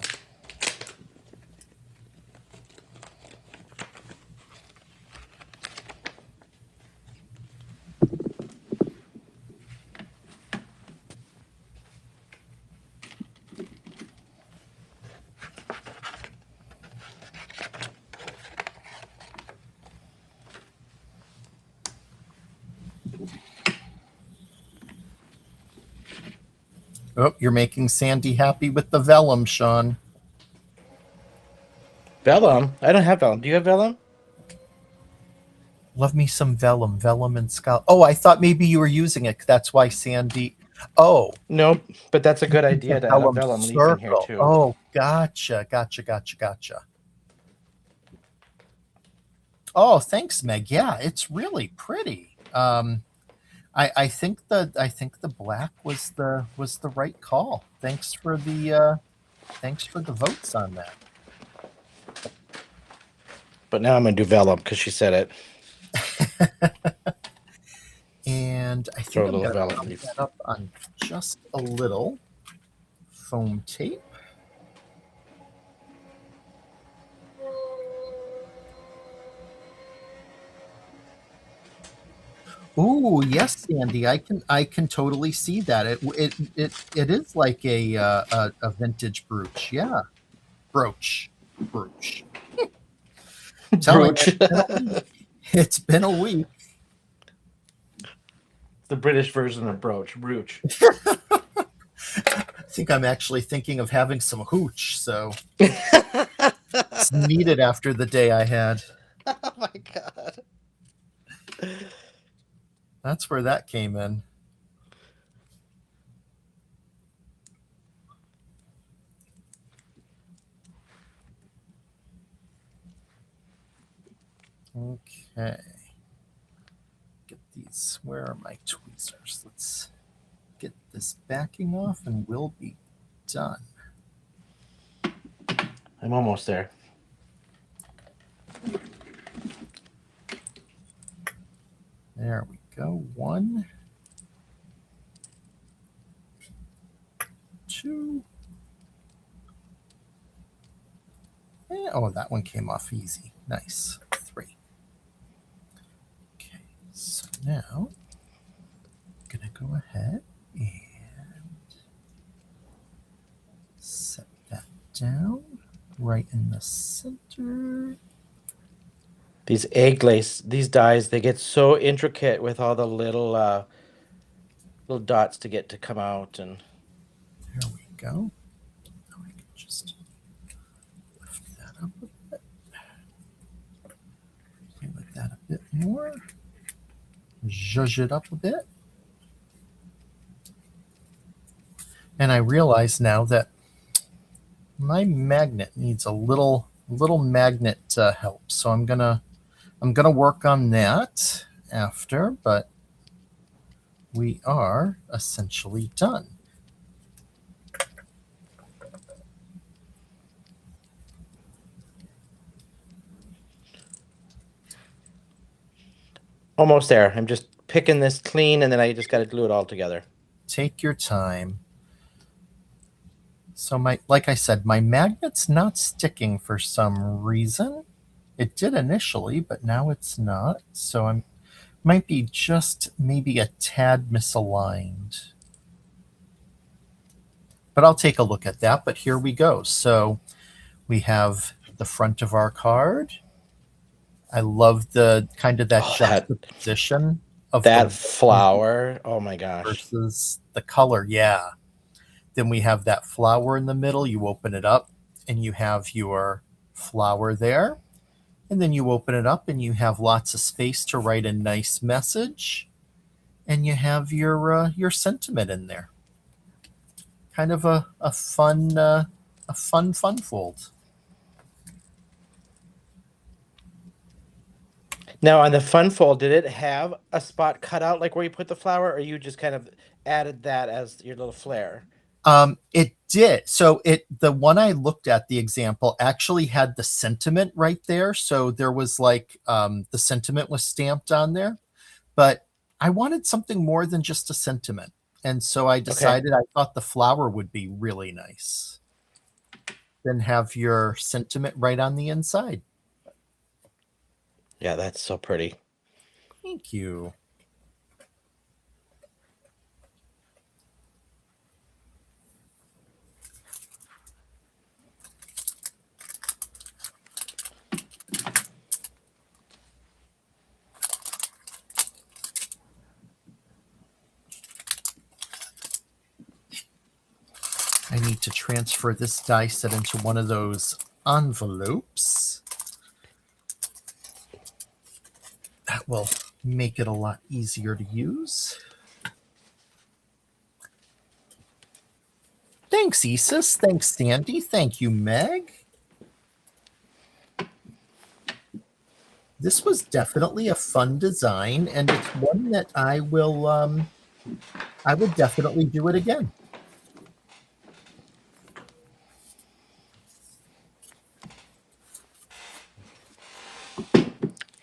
Oh, you're making Sandy happy with the vellum, Shawn. Vellum? I don't have vellum. Do you have vellum? Love me some vellum and scallop. Oh, I thought maybe you were using it. That's why Sandy. Oh, Nope, but that's a good idea to add a vellum vellum leaf in here circle. too. Oh, gotcha. Oh, thanks, Meg. Yeah, it's really pretty. I think the black was the right call. Thanks for the votes on that. But now I'm gonna do vellum because she said it. And I Throw think a I'm little going to vellum pump leaf. that up on just a little foam tape. Ooh, yes, Sandy, I can totally see that. It is like a vintage brooch. Yeah, brooch. Telling Brooch. it's been a week. The British version of brooch. I think I'm actually thinking of having some hooch, so it's needed after the day I had. Oh my god. That's where that came in. Okay. Get these. Where are my tweezers? Let's get this backing off and we'll be done. I'm almost there. There we go. 1, 2. Oh, that one came off easy. Nice. 3. Okay, so now I'm going to go ahead and set that down. right in the center. These egg lace, these dyes, they get so intricate with all the little dots to get to come out. And There we go. Now I can just lift that up a bit. Play with that a bit more. Zhuzh it up a bit. And I realize now that my magnet needs a little magnet help. So I'm gonna work on that after, but we are essentially done. almost there. I'm just picking this clean, and then I just got to glue it all together. Take your time. So like I said, my magnet's not sticking for some reason. It did initially, but now it's not. So I'm might be just maybe a tad misaligned. But I'll take a look at that. But here we go. So we have the front of our card. I love the kind of that juxtaposition of that the flower. Oh my gosh. versus the color. Yeah. Then we have that flower in the middle. You open it up and you have your flower there. And then you open it up and you have lots of space to write a nice message. And you have your sentiment in there. Kind of a fun fold. Now on the fun fold, did it have a spot cut out like where you put the flower, or you just kind of added that as your little flair? It did. So the one I looked at, the example, actually had the sentiment right there. So there was like the sentiment was stamped on there, but I wanted something more than just a sentiment. And so I decided I thought the flower would be really nice. Then have your sentiment right on the inside. Yeah, that's so pretty. Thank you. I need to transfer this die set into one of those envelopes. That will make it a lot easier to use. Thanks, Isis. Thanks, Sandy. Thank you, Meg. This was definitely a fun design, and it's one that I will definitely do it again.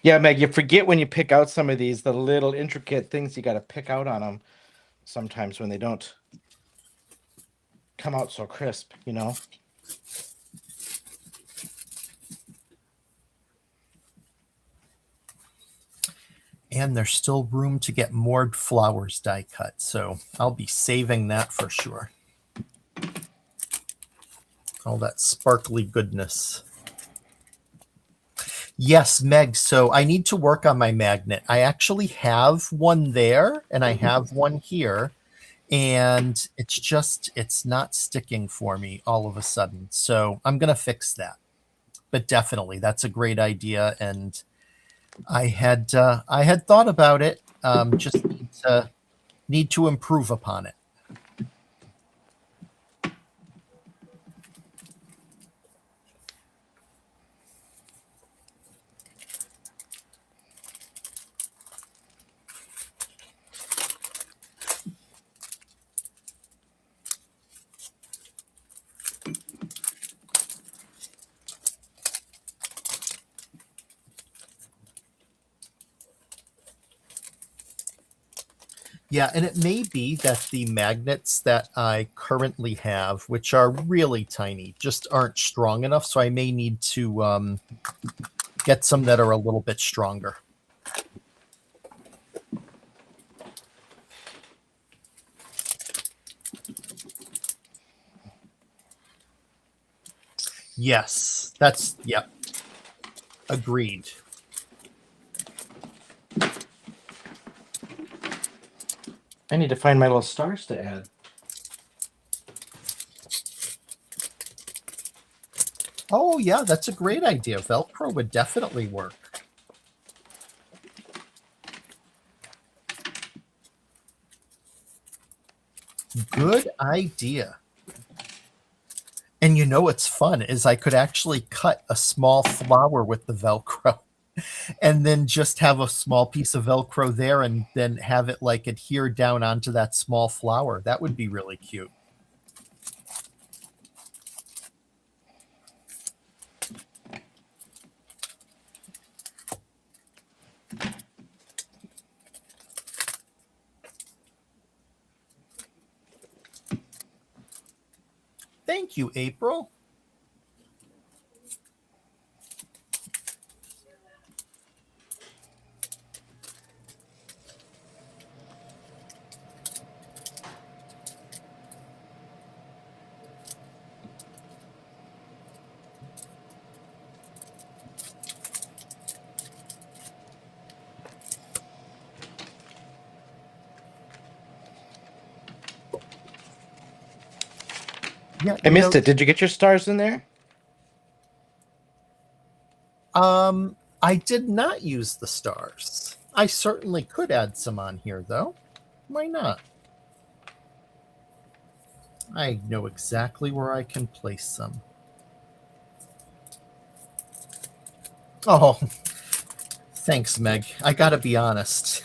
Yeah, Meg, you forget when you pick out some of these, the little intricate things you got to pick out on them sometimes when they don't come out so crisp, you know? And there's still room to get more flowers die cut, so I'll be saving that for sure. All that sparkly goodness. Yes, Meg. So I need to work on my magnet. I actually have one there and I have one here. And it's not sticking for me all of a sudden. So I'm going to fix that. But definitely, that's a great idea. And I had thought about it. Just need to improve upon it. Yeah, and it may be that the magnets that I currently have, which are really tiny, just aren't strong enough. So I may need to get some that are a little bit stronger. Yes, that's, yep, agreed. I need to find my little stars to add. Oh, yeah, that's a great idea. Velcro would definitely work. Good idea. And you know what's fun is I could actually cut a small flower with the Velcro and then just have a small piece of Velcro there and then have it like adhere down onto that small flower. That would be really cute. Thank you, April. Yeah, I missed it. Did you get your stars in there? I did not use the stars. I certainly could add some on here, though. Why not? I know exactly where I can place them. Oh, thanks, Meg. I gotta be honest.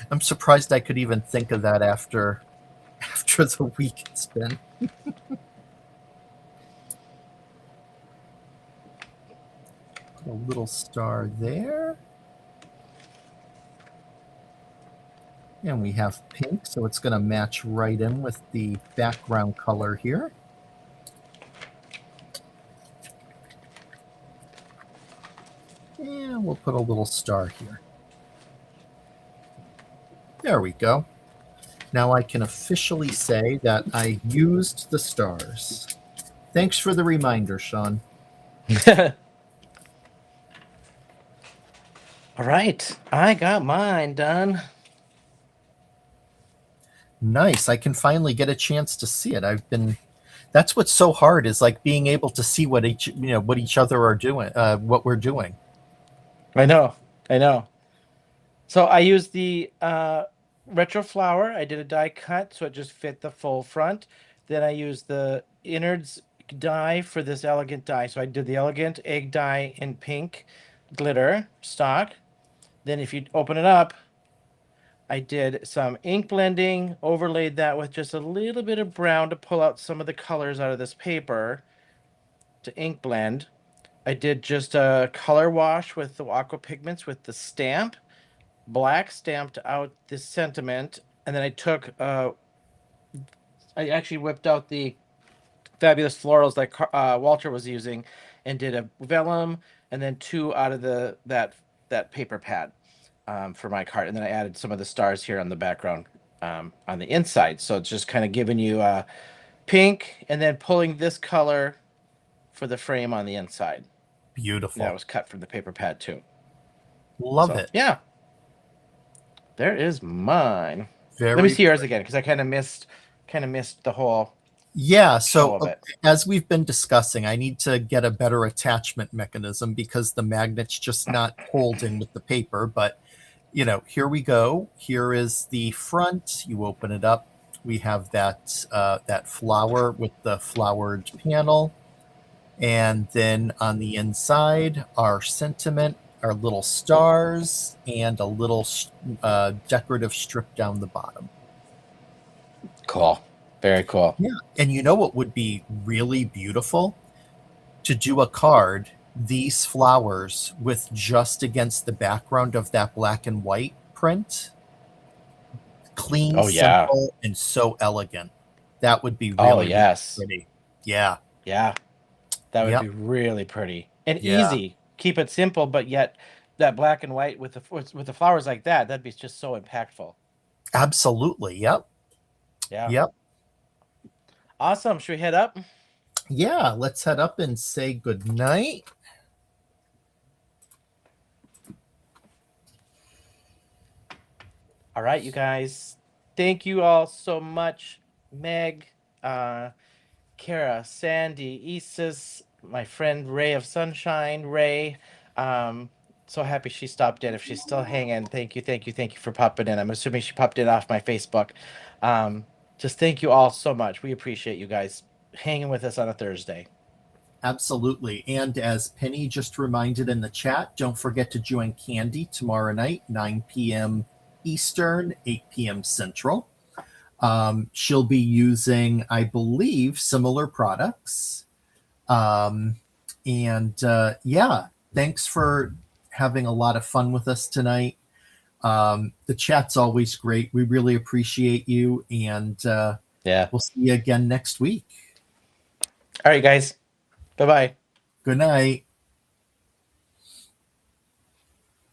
I'm surprised I could even think of that after the week it's been. Put a little star there. And we have pink, so it's going to match right in with the background color here. And we'll put a little star here. There we go. Now I can officially say that I used the stars. Thanks for the reminder, Shawn. All right, I got mine done. Nice. I can finally get a chance to see it. That's what's so hard is like being able to see what each other are doing, what we're doing. I know, I know. So I used the retro flower. I did a die cut so it just fit the full front. Then I used the innards die for this elegant die. So I did the elegant egg die in pink glitter stock. Then if you open it up, I did some ink blending, overlaid that with just a little bit of brown to pull out some of the colors out of this paper to ink blend. I did just a color wash with the aqua pigments with the stamp, black stamped out this sentiment, and then I actually whipped out the fabulous florals that Walter was using, and did a vellum, and then two out of that paper pad for my card, and then I added some of the stars here on the background on the inside. So it's just kind of giving you pink, and then pulling this color for the frame on the inside. Beautiful. That was cut from the paper pad too. Love So it. yeah, there is mine. Let me Very see yours again because I kind of missed the whole Yeah, show so of it. as we've been discussing, I need to get a better attachment mechanism because the magnet's just not holding with the paper. But, here we go. Here is the front. You open it up. We have that flower with the flowered panel. And then on the inside, our sentiment, our little stars, and a little decorative strip down the bottom. Cool. Very cool. Yeah. And you know what would be really beautiful? To do a card, these flowers with just against the background of that black and white print. Clean, Oh yeah. simple, and so elegant. That would be Oh really, really yes. pretty. Yeah. Yeah. That would Yep. be really pretty and Yeah. easy. Keep it simple, but yet that black and white with the flowers like that, that'd be just so impactful. Absolutely. Yep. Yeah. Yep. Awesome. Should we head up? Yeah, let's head up and say good night. All right, you guys. Thank you all so much. Meg, uh, Kara, Sandy, Isis, my friend Ray of Sunshine, Ray. Um, so happy she stopped in. If she's still hanging, thank you, thank you, thank you for popping in. I'm assuming she popped in off my Facebook. Just thank you all so much. We appreciate you guys hanging with us on a Thursday. Absolutely. And as Penny just reminded in the chat, don't forget to join Candy tomorrow night, 9 p.m. Eastern, 8 p.m. Central. She'll be using, I believe, similar products. Yeah, thanks for having a lot of fun with us tonight. The chat's always great. We really appreciate you. And Yeah. we'll see you again next week. All right, guys. Bye bye. Good night.